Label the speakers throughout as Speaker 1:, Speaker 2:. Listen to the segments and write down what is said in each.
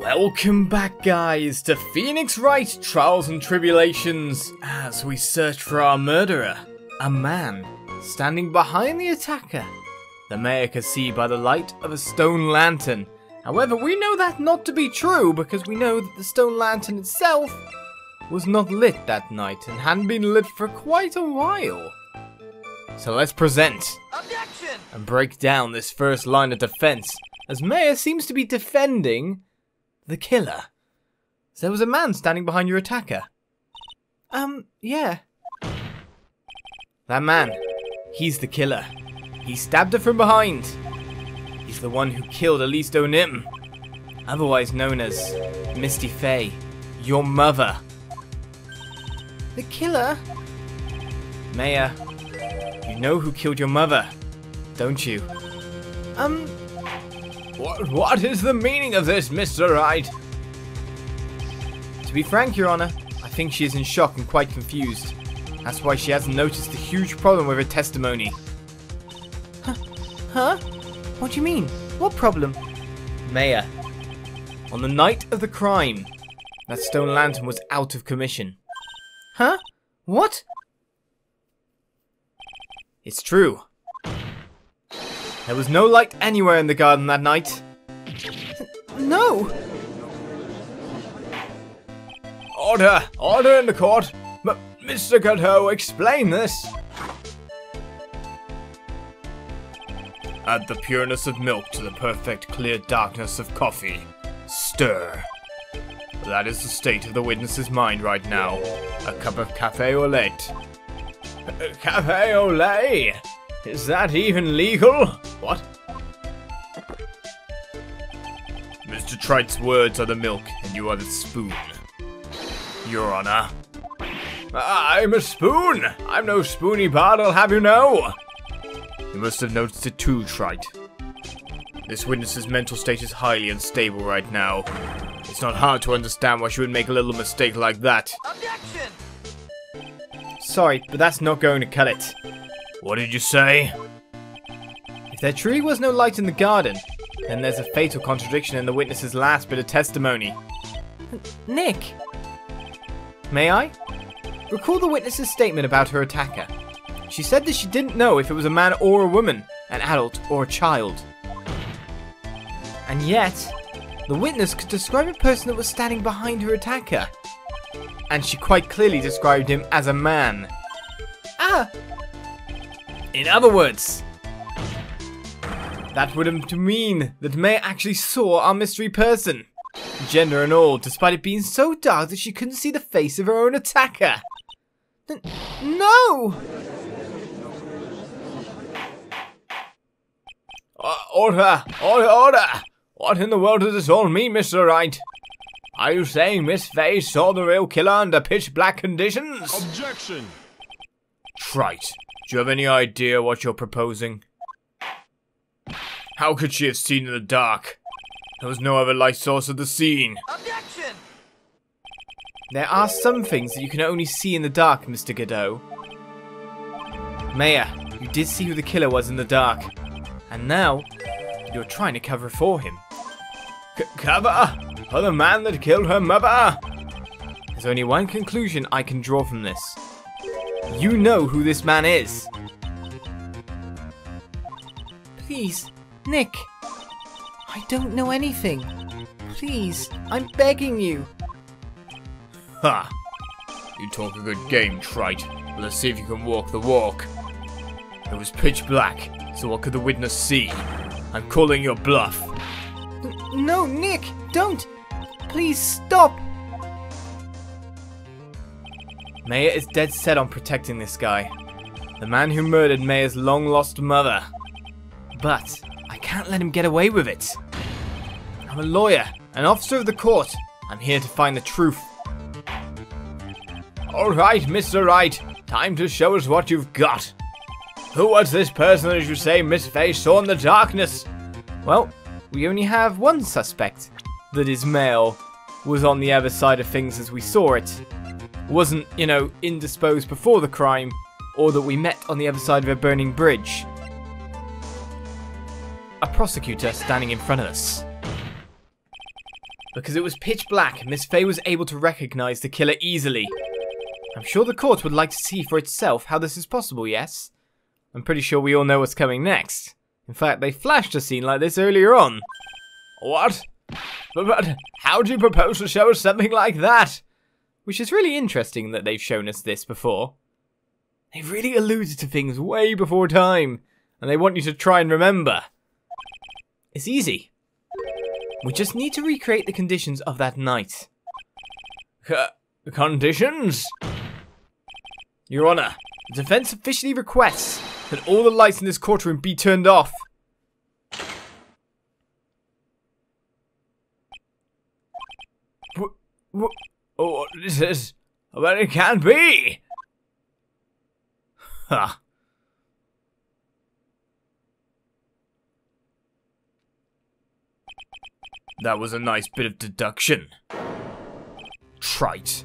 Speaker 1: Welcome back, guys, to Phoenix Wright, Trials and Tribulations, as we search for our murderer, a man standing behind the attacker. The mayor could see by the light of a stone lantern. However, we know that not to be true because we know that the stone lantern itself was not lit that night and hadn't been lit for quite a while. So let's present
Speaker 2: Objection!
Speaker 1: and break down this first line of defense, as Mayor seems to be defending the killer. So there was a man standing behind your attacker. Yeah. That man, he's the killer. He stabbed her from behind. He's the one who killed Elise O'Nim, otherwise known as Misty Faye, your mother. The killer? Mayor, you know who killed your mother, don't you? What is the meaning of this, Mr. Wright? To be frank, Your Honor, I think she is in shock and quite confused. That's why she hasn't noticed the huge problem with her testimony. Huh? What do you mean? What problem? Mayor, on the night of the crime, that stone lantern was out of commission. Huh? What? It's true. There was no light anywhere in the garden that night. No! Order! Order in the court! Mr. Godot, explain this! Add the pureness of milk to the perfect clear darkness of coffee. Stir. That is the state of the witness's mind right now. A cup of café au lait. Café au lait? Is that even legal? What? Mr. Tright's words are the milk, and you are the spoon. Your Honor. I'm a spoon! I'm no spoony bard, I'll have you know! You must have noticed it too, Trite. This witness's mental state is highly unstable right now. It's not hard to understand why she would make a little mistake like that.
Speaker 2: Objection!
Speaker 1: Sorry, but that's not going to cut it. What did you say? If there truly was no light in the garden, then there's a fatal contradiction in the witness's last bit of testimony. Nick! May I? Recall the witness's statement about her attacker. She said that she didn't know if it was a man or a woman, an adult or a child. And yet, the witness could describe a person that was standing behind her attacker. And she quite clearly described him as a man. Ah! In other words, that would mean that May actually saw our mystery person, gender and all, despite it being so dark that she couldn't see the face of her own attacker. No! Order! Order! Order! What in the world does this all mean, Mr. Wright? Are you saying Miss Faye saw the real killer under pitch black conditions?
Speaker 3: Objection!
Speaker 1: Trite, do you have any idea what you're proposing? How could she have seen in the dark? There was no other light source at the scene.
Speaker 2: Objection!
Speaker 1: There are some things that you can only see in the dark, Mr. Godot. Mayor, you did see who the killer was in the dark. And now, you're trying to cover for him. Cover? For the man that killed her mother? There's only one conclusion I can draw from this. You know who this man is. Please, Nick. I don't know anything. Please, I'm begging you. Ha! You talk a good game, Trite. Let's see if you can walk the walk. It was pitch black, so what could the witness see? I'm calling your bluff. No, Nick, don't! Please stop! Maya is dead set on protecting this guy. The man who murdered Maya's long-lost mother. But I can't let him get away with it. I'm a lawyer, an officer of the court. I'm here to find the truth. Alright, Mr. Wright. Time to show us what you've got. Who was this person that you say Miss Faye saw in the darkness? Well, we only have one suspect. That is male. Was on the other side of things as we saw it. Wasn't, indisposed before the crime. Or that we met on the other side of a burning bridge. A prosecutor standing in front of us. Because it was pitch black, Miss Fay was able to recognize the killer easily. I'm sure the court would like to see for itself how this is possible, yes? I'm pretty sure we all know what's coming next. In fact, they flashed a scene like this earlier on. What? But how do you propose to show us something like that? Which is really interesting that they've shown us this before. They've really alluded to things way before time, and they want you to try and remember. It's easy. We just need to recreate the conditions of that night. Conditions? Your Honor, the defense officially requests that all the lights in this courtroom be turned off. Oh, this is... Well, it can't be! Ha. That was a nice bit of deduction. Trite.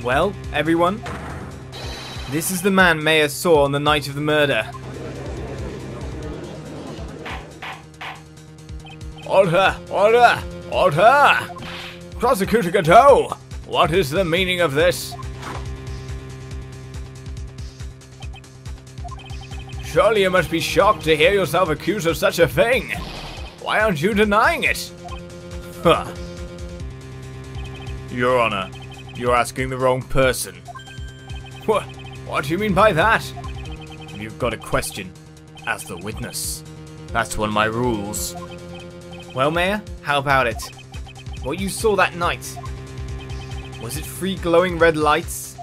Speaker 1: Well, everyone, this is the man Mayor saw on the night of the murder. Order! Order! Order! Prosecutor Gateau, what is the meaning of this? Surely you must be shocked to hear yourself accused of such a thing. Why aren't you denying it? Huh. Your Honor, you're asking the wrong person. What do you mean by that? If you've got a question, ask the witness. That's one of my rules. Well, Mayor, how about it? What you saw that night, was it 3 glowing red lights?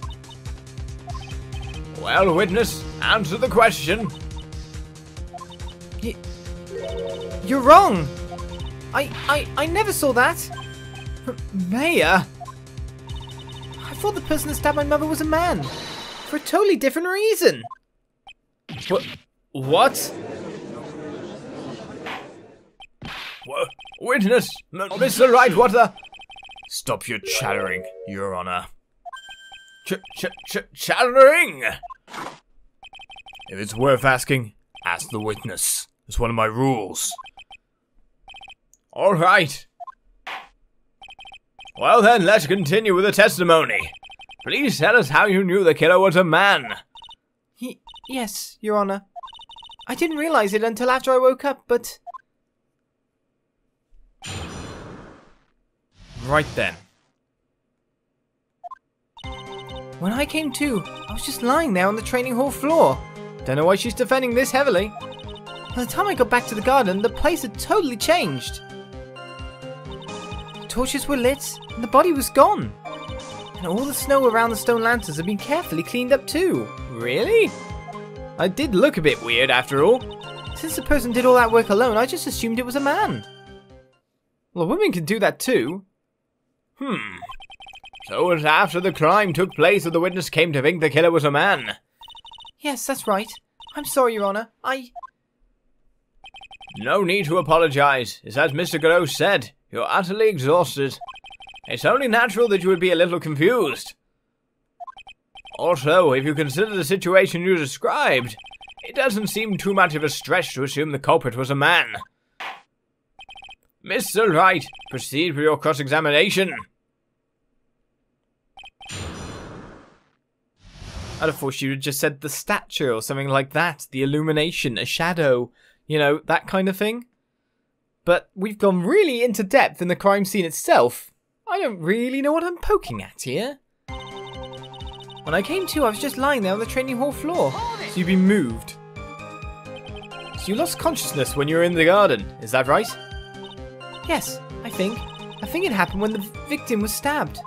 Speaker 1: Well, witness, answer the question. You're wrong. I never saw that. Mayor, I thought the person that stabbed my mother was a man, for a totally different reason. What? Witness, Mr. Wright, what the... Stop your chattering, Your Honor. Chattering? If it's worth asking, ask the witness. It's one of my rules. All right. Well then, let's continue with the testimony. Please tell us how you knew the killer was a man. Yes, Your Honor. I didn't realize it until after I woke up, but... Right then. When I came to, I was just lying there on the training hall floor. Don't know why she's defending this heavily. By the time I got back to the garden, the place had totally changed. The torches were lit, and the body was gone. And all the snow around the stone lanterns had been carefully cleaned up too. Really? I did look a bit weird after all. Since the person did all that work alone, I just assumed it was a man. Well, a woman can do that too. So it was after the crime took place that the witness came to think the killer was a man? Yes, that's right. I'm sorry, Your Honor. No need to apologize. It's as Mr. Gateau said, you're utterly exhausted. It's only natural that you would be a little confused. Also, if you consider the situation you described, it doesn't seem too much of a stretch to assume the culprit was a man. Mr. Wright, proceed with your cross-examination. I'd have thought you had just said the stature or something like that. The illumination, a shadow, you know, that kind of thing. But we've gone really into depth in the crime scene itself. I don't really know what I'm poking at here. When I came to, I was just lying there on the training hall floor. So you've been moved. So you lost consciousness when you were in the garden, is that right? Yes, I think. I think it happened when the victim was stabbed.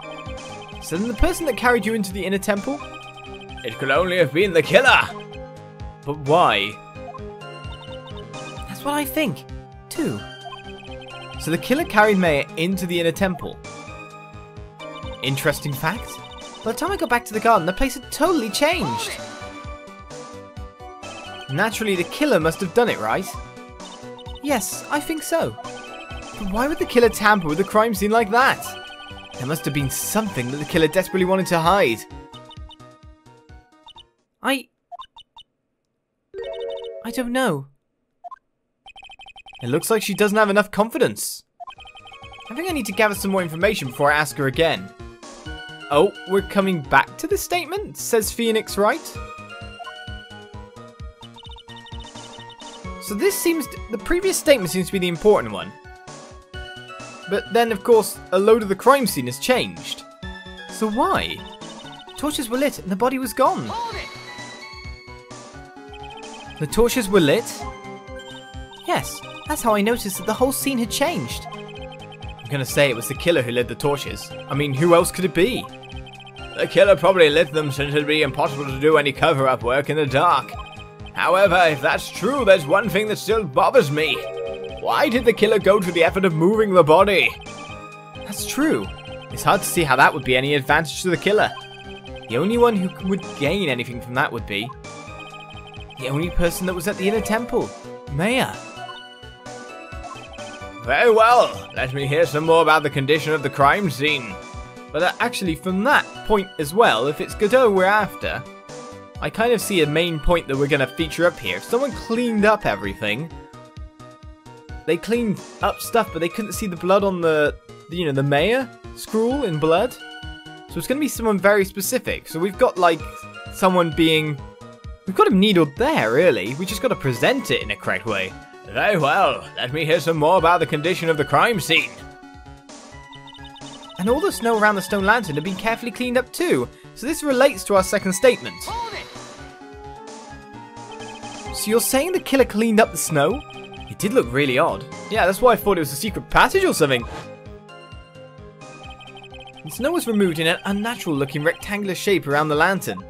Speaker 1: So then the person that carried you into the inner temple? It could only have been the killer! But why? That's what I think, too. So the killer carried Maya into the inner temple. Interesting fact. By the time I got back to the garden, the place had totally changed. Naturally, the killer must have done it, right? Yes, I think so. But why would the killer tamper with a crime scene like that? There must have been something that the killer desperately wanted to hide. I don't know. It looks like she doesn't have enough confidence. I think I need to gather some more information before I ask her again. Oh, we're coming back to this statement, says Phoenix Wright. So this seems... the previous statement seems to be the important one. But then, of course, a load of the crime scene has changed. So why? Torches were lit and the body was gone.
Speaker 2: Hold it!
Speaker 1: The torches were lit? Yes, that's how I noticed that the whole scene had changed. I'm gonna say it was the killer who lit the torches. I mean, who else could it be? The killer probably lit them since it'd be impossible to do any cover-up work in the dark. However, if that's true, there's one thing that still bothers me. Why did the killer go to the effort of moving the body? That's true. It's hard to see how that would be any advantage to the killer. The only one who would gain anything from that would be the only person that was at the inner temple, Maya. Very well. Let me hear some more about the condition of the crime scene. But actually, from that point as well, if it's Godot we're after, I kind of see a main point that we're going to feature up here. If someone cleaned up everything, they cleaned up stuff, but they couldn't see the blood on the Maya scroll in blood. So it's going to be someone very specific. So we've got, like, someone being... we've got him needled there, really. We just got to present it in a correct way. Very well. Let me hear some more about the condition of the crime scene. And all the snow around the stone lantern had been carefully cleaned up too. So this relates to our second statement.
Speaker 2: Hold it!
Speaker 1: So you're saying the killer cleaned up the snow? It did look really odd. Yeah, that's why I thought it was a secret passage or something. The snow was removed in an unnatural looking rectangular shape around the lantern.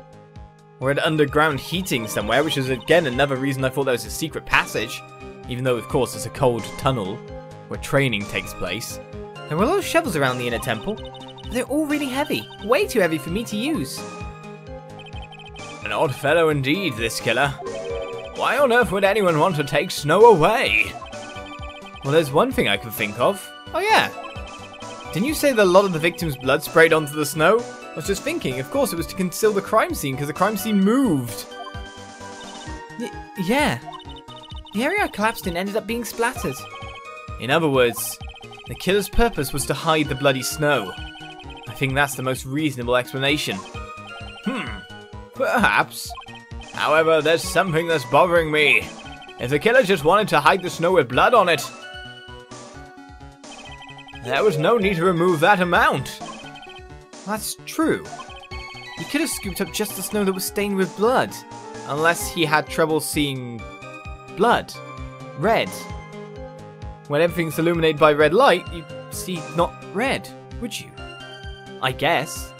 Speaker 1: Or an underground heating somewhere, which is again another reason I thought there was a secret passage. Even though, of course, it's a cold tunnel where training takes place. There were a lot of shovels around the inner temple. But they're all really heavy. Way too heavy for me to use.
Speaker 3: An odd fellow indeed, this killer. Why on earth would anyone want to take snow away?
Speaker 1: Well, there's one thing I can think of. Oh yeah. Didn't you say that a lot of the victims' blood sprayed onto the snow? I was just thinking, of course it was to conceal the crime scene because the crime scene moved. Yeah. The area I collapsed in ended up being splattered. In other words, the killer's purpose was to hide the bloody snow. I think that's the most reasonable explanation.
Speaker 3: Perhaps. However, there's something that's bothering me. If the killer just wanted to hide the snow with blood on it, there was no need to remove that amount.
Speaker 1: That's true. He could have scooped up just the snow that was stained with blood. Unless he had trouble seeing blood. Red. When everything's illuminated by red light, you see not red, would you? I guess.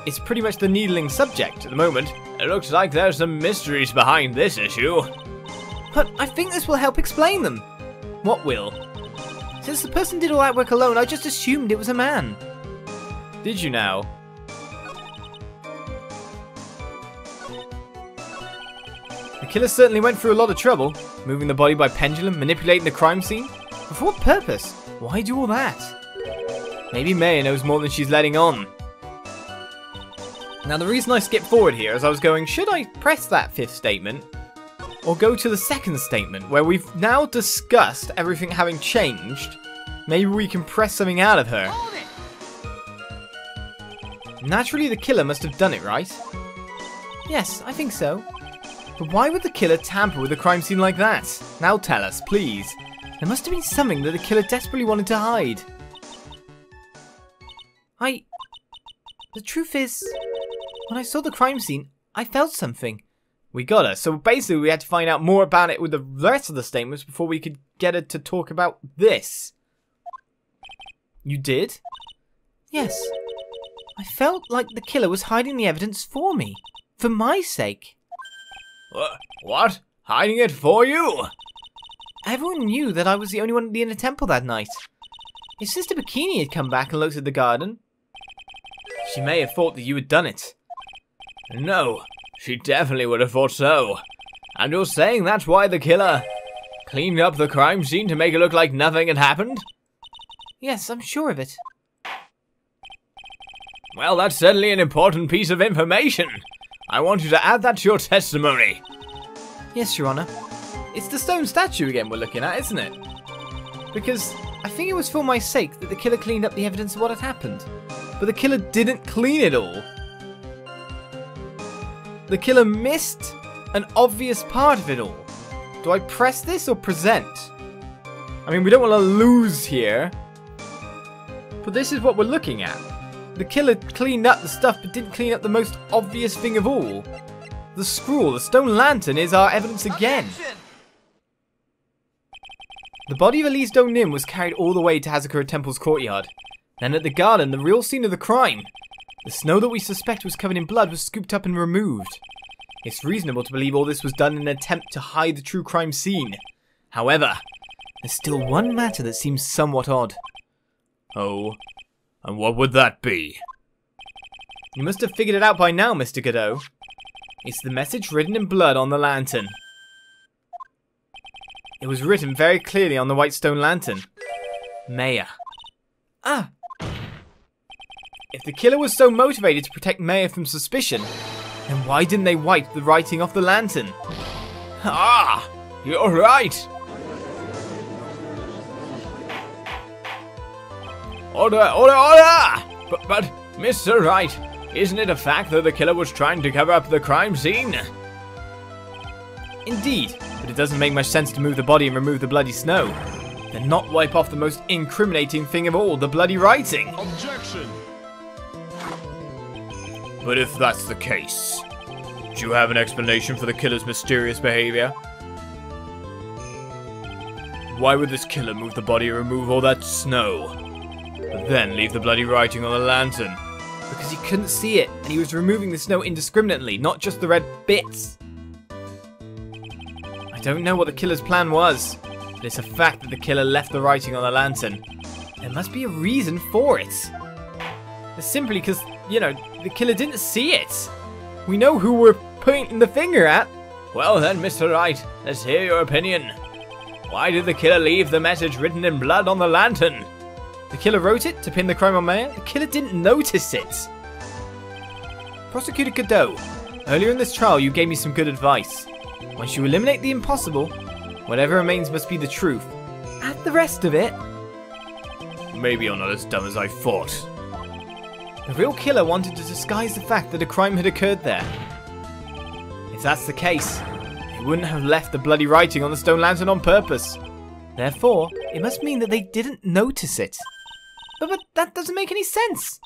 Speaker 1: It's pretty much the needling subject at the moment.
Speaker 3: It looks like there's some mysteries behind this issue.
Speaker 1: But I think this will help explain them. What will? Since the person did all that work alone, I just assumed it was a man. Did you now? The killer certainly went through a lot of trouble, moving the body by pendulum, manipulating the crime scene. But for what purpose? Why do all that? Maybe Maya knows more than she's letting on. Now the reason I skipped forward here is I was going, should I press that fifth statement? Or go to the second statement, where we've now discussed everything having changed. Maybe we can press something out of her.
Speaker 2: Hold it!
Speaker 1: Naturally the killer must have done it, right? Yes, I think so. But why would the killer tamper with a crime scene like that? Now tell us, please. There must have been something that the killer desperately wanted to hide. The truth is, when I saw the crime scene, I felt something. We got her. So basically we had to find out more about it with the rest of the statements before we could get her to talk about this. You did? Yes. I felt like the killer was hiding the evidence for me. For my sake.
Speaker 3: What? Hiding it for you?
Speaker 1: Everyone knew that I was the only one at the inner temple that night. If Sister Bikini had come back and looked at the garden, she may have thought that you had done it.
Speaker 3: No, she definitely would have thought so. And you're saying that's why the killer cleaned up the crime scene to make it look like nothing had happened?
Speaker 1: Yes, I'm sure of it.
Speaker 3: Well, that's certainly an important piece of information. I want you to add that to your testimony.
Speaker 1: Yes, Your Honor. It's the stone statue again we're looking at, isn't it? Because I think it was for my sake that the killer cleaned up the evidence of what had happened. But the killer didn't clean it all. The killer missed an obvious part of it all. Do I press this or present? I mean, we don't want to lose here. But this is what we're looking at. The killer cleaned up the stuff but didn't clean up the most obvious thing of all. The scroll, the stone lantern, is our evidence again.
Speaker 2: Objection!
Speaker 1: The body of Elise Donim was carried all the way to Hazakura Temple's courtyard. Then at the garden, the real scene of the crime. The snow that we suspect was covered in blood was scooped up and removed. It's reasonable to believe all this was done in an attempt to hide the true crime scene. However, there's still one matter that seems somewhat odd.
Speaker 3: Oh, and what would that be?
Speaker 1: You must have figured it out by now, Mr. Godot. It's the message written in blood on the lantern. It was written very clearly on the white stone lantern. Maya. Ah! If the killer was so motivated to protect Maya from suspicion, then why didn't they wipe the writing off the lantern?
Speaker 3: Ah! You're right! Order, order, order! But, Mr. Wright, isn't it a fact that the killer was trying to cover up the crime scene?
Speaker 1: Indeed, but it doesn't make much sense to move the body and remove the bloody snow. Then not wipe off the most incriminating thing of all, the bloody writing.
Speaker 4: Objection!
Speaker 3: But if that's the case, do you have an explanation for the killer's mysterious behavior? Why would this killer move the body and remove all that snow, but then leave the bloody writing on the lantern?
Speaker 1: Because he couldn't see it, and he was removing the snow indiscriminately, not just the red bits. I don't know what the killer's plan was, but it's a fact that the killer left the writing on the lantern. There must be a reason for it. It's simply because, you know, the killer didn't see it. We know who we're pointing the finger at.
Speaker 3: Well then, Mr. Wright, let's hear your opinion. Why did the killer leave the message written in blood on the lantern?
Speaker 1: The killer wrote it to pin the crime on Maya. The killer didn't notice it. Prosecutor Godot, earlier in this trial you gave me some good advice. Once you eliminate the impossible, whatever remains must be the truth. Add the rest of it.
Speaker 3: Maybe you're not as dumb as I thought.
Speaker 1: The real killer wanted to disguise the fact that a crime had occurred there. If that's the case, he wouldn't have left the bloody writing on the stone lantern on purpose. Therefore, it must mean that they didn't notice it. But that doesn't make any sense.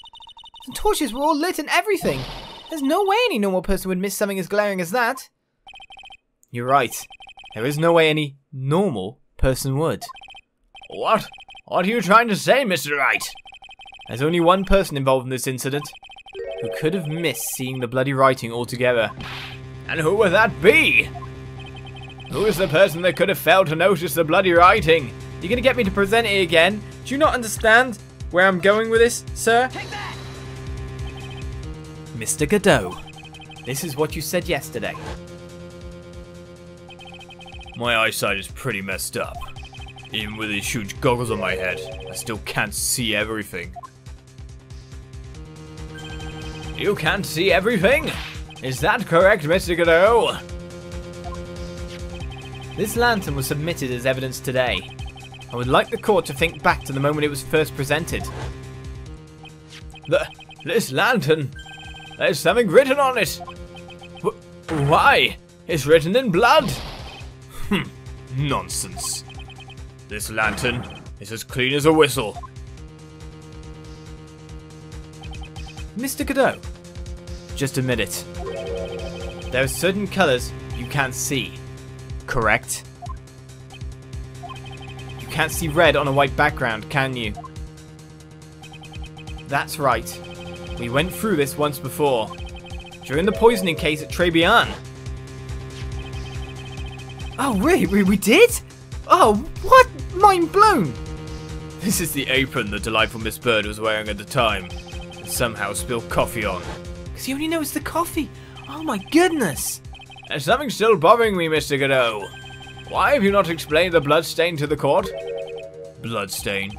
Speaker 1: The torches were all lit and everything. There's no way any normal person would miss something as glaring as that. You're right. There is no way any normal person would.
Speaker 3: What? What are you trying to say, Mr. Wright?
Speaker 1: There's only one person involved in this incident who could have missed seeing the bloody writing altogether.
Speaker 3: And who would that be? Who is the person that could have failed to notice the bloody writing?
Speaker 1: You're gonna get me to present it again? Do you not understand where I'm going with this, sir?
Speaker 2: Take that!
Speaker 1: Mr. Godot, this is what you said yesterday.
Speaker 3: My eyesight is pretty messed up. Even with these huge goggles on my head, I still can't see everything. You can't see everything? Is that correct, Mr. Godot?
Speaker 1: This lantern was submitted as evidence today. I would like the court to think back to the moment it was first presented.
Speaker 3: This lantern? There's something written on it. Why? It's written in blood. Nonsense. This lantern is as clean as a whistle.
Speaker 1: Mr. Godot, just admit it. There are certain colours you can't see, correct? You can't see red on a white background, can you? That's right. We went through this once before, during the poisoning case at Trebian. Oh, really? We did? Oh, what? Mind blown!
Speaker 3: This is the apron the delightful Miss Bird was wearing at the time, and somehow spilled coffee on.
Speaker 1: Because he only knows the coffee. Oh my goodness!
Speaker 3: There's something still bothering me, Mr. Godot. Why have you not explained the bloodstain to the court? Bloodstain?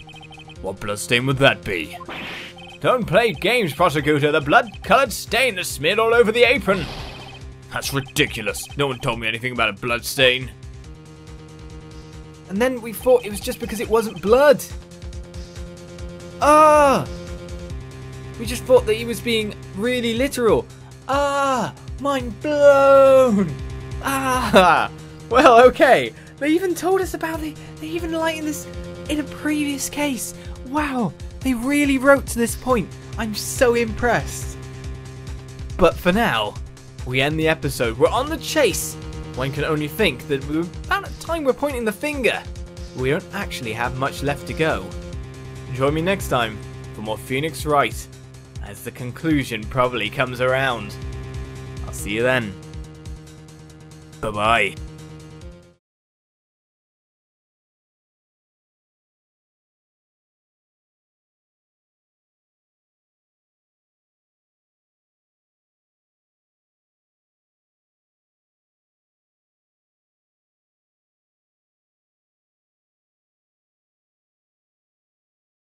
Speaker 3: What bloodstain would that be? Don't play games, prosecutor. The blood-coloured stain that's smeared all over the apron. That's ridiculous. No one told me anything about a blood stain.
Speaker 1: And then we thought it was just because it wasn't blood. Ah! We just thought that he was being really literal. Ah! Mind blown! Ah! Well, okay. They even told us about it. They even lightened this in a previous case. Wow! They really wrote to this point. I'm so impressed. But for now, we end the episode. We're on the chase. One can only think that by the time we're pointing the finger, we don't actually have much left to go. Join me next time for more Phoenix Wright, as the conclusion probably comes around. I'll see you then. Bye-bye.